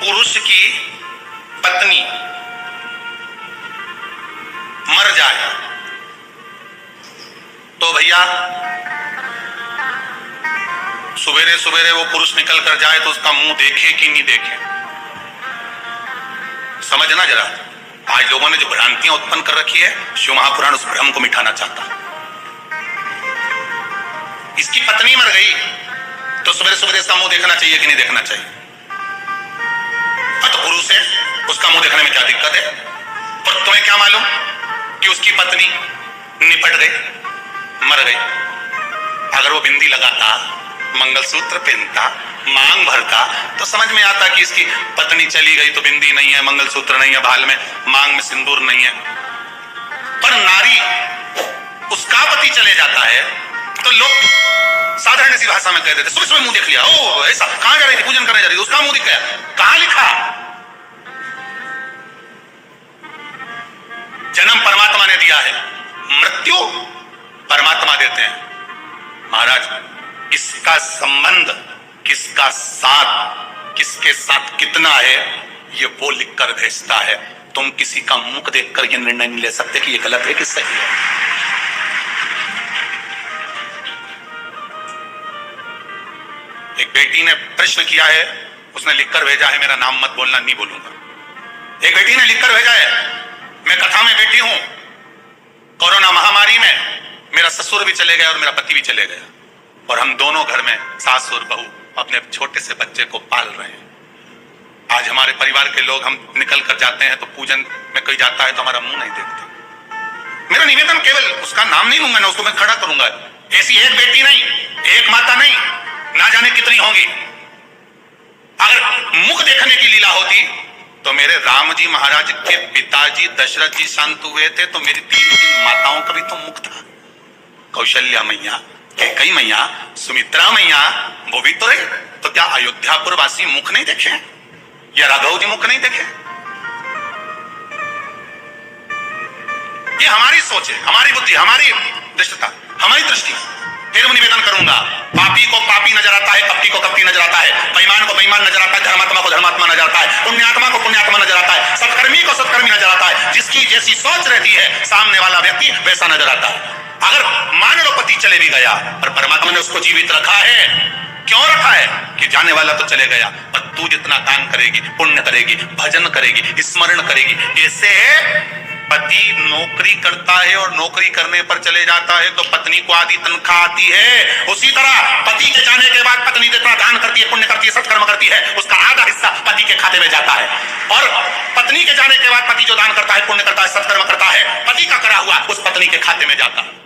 पुरुष की पत्नी मर जाए तो भैया सवेरे सवेरे वो पुरुष निकल कर जाए तो उसका मुंह देखे कि नहीं देखे? समझना जरा, आज लोगों ने जो भ्रांतियां उत्पन्न कर रखी है, शिव महापुराण उस भ्रम को मिटाना चाहता है। इसकी पत्नी मर गई तो सवेरे सवेरे इसका मुंह देखना चाहिए कि नहीं देखना चाहिए? तो पुरुष है, उसका मुंह देखने में क्या दिक्कत है? और तुम्हें क्या मालूम कि उसकी पत्नी निपट गई, मर गई? अगर वो बिंदी लगाता, मंगलसूत्र पहनता, मांग भरता तो समझ में आता कि इसकी पत्नी चली गई तो बिंदी नहीं है, मंगलसूत्र नहीं है भाल में, मांग में सिंदूर नहीं है। पर नारी उसका पति चले जाता है तो लोग साधारण सी भाषा में कह देते, सुबह सुबह मुंह देख लिया, ओ ऐसा, कहां जा रही थी? पूजन करने जा रही थी, उसका मुंह दिख गया। कहां लिखा? जन्म परमात्मा ने दिया है, मृत्यु परमात्मा देते हैं। महाराज, किसका संबंध, किसका साथ, किसके साथ कितना है, ये वो लिखकर भेजता है। तुम किसी का मुख देखकर ये निर्णय नहीं ले सकते कि ये गलत है कि सही है। एक बेटी ने प्रश्न किया है, उसने लिखकर भेजा है, मेरा नाम मत बोलना, नहीं बोलूंगा। एक बेटी ने लिखकर भेजा है, मैं कथा में बैठी हूं, कोरोना महामारी में मेरा ससुर भी चले गया और मेरा पति भी चले गया, और हम दोनों घर में सास और बहू अपने छोटे से बच्चे को पाल रहे हैं। आज हमारे परिवार के लोग, हम निकल कर जाते हैं तो पूजन में कोई जाता है तो हमारा मुंह नहीं देखते। मेरा निवेदन केवल, उसका नाम नहीं लूंगा ना, उसको मैं खड़ा करूंगा। ऐसी एक बेटी नहीं, एक माता नहीं, ना जाने कितनी होंगी। अगर मुख देखने की लीला होती तो मेरे राम जी महाराज के पिताजी दशरथ जी शांत हुए थे तो मेरी तीन तीन माताओं का भी तो मुख था। कौशल्या मैया, कैकई मैया, सुमित्रा मैया, वो भी तो रहे। तो क्या अयोध्यापुर वासी मुख नहीं देखे या राघव जी मुख नहीं देखे? ये हमारी सोच है, हमारी बुद्धि, हमारी दृष्टता, हमारी दृष्टि। फिर मैं निवेदन करूंगा, पापी को पापी नजर आता है, कपटी को कपटी नजर आता है, बेईमान को बेईमान नजर आता है, धर्मात्मा को धर्मात्मा नजर आता है, पुण्यात्मा को पुण्यात्मा नजर आता है, सत्कर्मी को सत्कर्मी नजर आता है। जिसकी जैसी सोच रहती है सामने वाला व्यक्ति वैसा नजर आता है। अगर मान लो पति चले भी गया पर परमात्मा ने उसको जीवित रखा है, क्यों रखा है? कि जाने वाला तो चले गया, पर तू जितना दान करेगी, पुण्य करेगी, भजन करेगी, स्मरण करेगी। ऐसे पति नौकरी करता है और नौकरी करने पर चले जाता है तो पत्नी को आधी तनख्वाह आती है। उसी तरह पति के जाने के बाद पत्नी जितना दान करती है, पुण्य करती है, सत्कर्म करती है, उसका आधा हिस्सा पति के खाते में जाता है। और पत्नी के जाने के बाद पति जो दान करता है, पुण्य करता है, सत्कर्म करता है, पति का करा हुआ उस पत्नी के खाते में जाता है।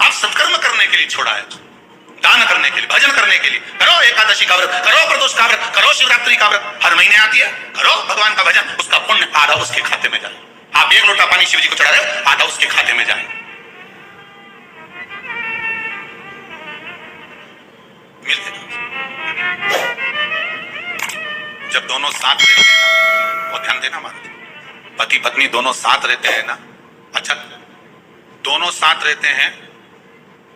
आप सत्कर्म करने के लिए छोड़ा है, दान करने के लिए, भजन करने के लिए। करो एकादशी का व्रत, करो प्रदोष का व्रत, करो शिवरात्रि का व्रत, हर महीने आती है, करो भगवान का भजन, उसका पुण्य आधा उसके खाते में जाए। आप एक लोटा पानी शिव जी को चढ़ा रहे हो, आधा उसके खाते में जाए। जब दोनों साथ रहते हैं ना, वो ध्यान देना महाराज, पति पत्नी दोनों साथ रहते हैं ना, अच्छा दोनों साथ रहते हैं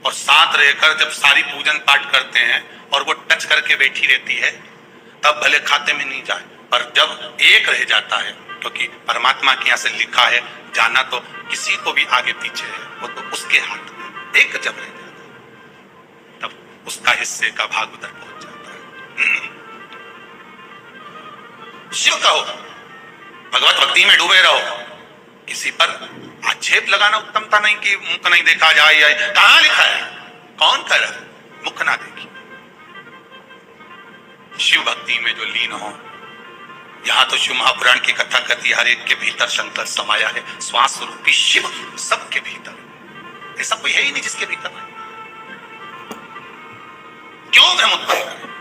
और साथ रहकर जब सारी पूजन पाठ करते हैं और वो टच करके बैठी रहती है, तब भले खाते में नहीं जाए, पर जब एक रह जाता है, क्योंकि परमात्मा के यहाँ से लिखा है, जाना तो किसी को भी आगे पीछे है, वो तो उसके हाथ में। एक जब रह जाता है तब उसका हिस्से का भाग उधर पहुंच जाता है। शिव कहो, भगवत भक्ति में डूबे रहो, किसी पर आक्षेप लगाना उत्तमता नहीं कि मुख नहीं देखा जाए। कहां लिखा है? कौन कर रहा है? मुख ना देखिए। शिव भक्ति में जो लीन हो, यहां तो शिव महापुराण की कथा कहती है, हर एक के भीतर शंकर समाया है, श्वास रूपी शिव सबके भीतर। ऐसा कोई है ही नहीं जिसके भीतर नहीं। क्यों भ्रम उत्पन्न करें?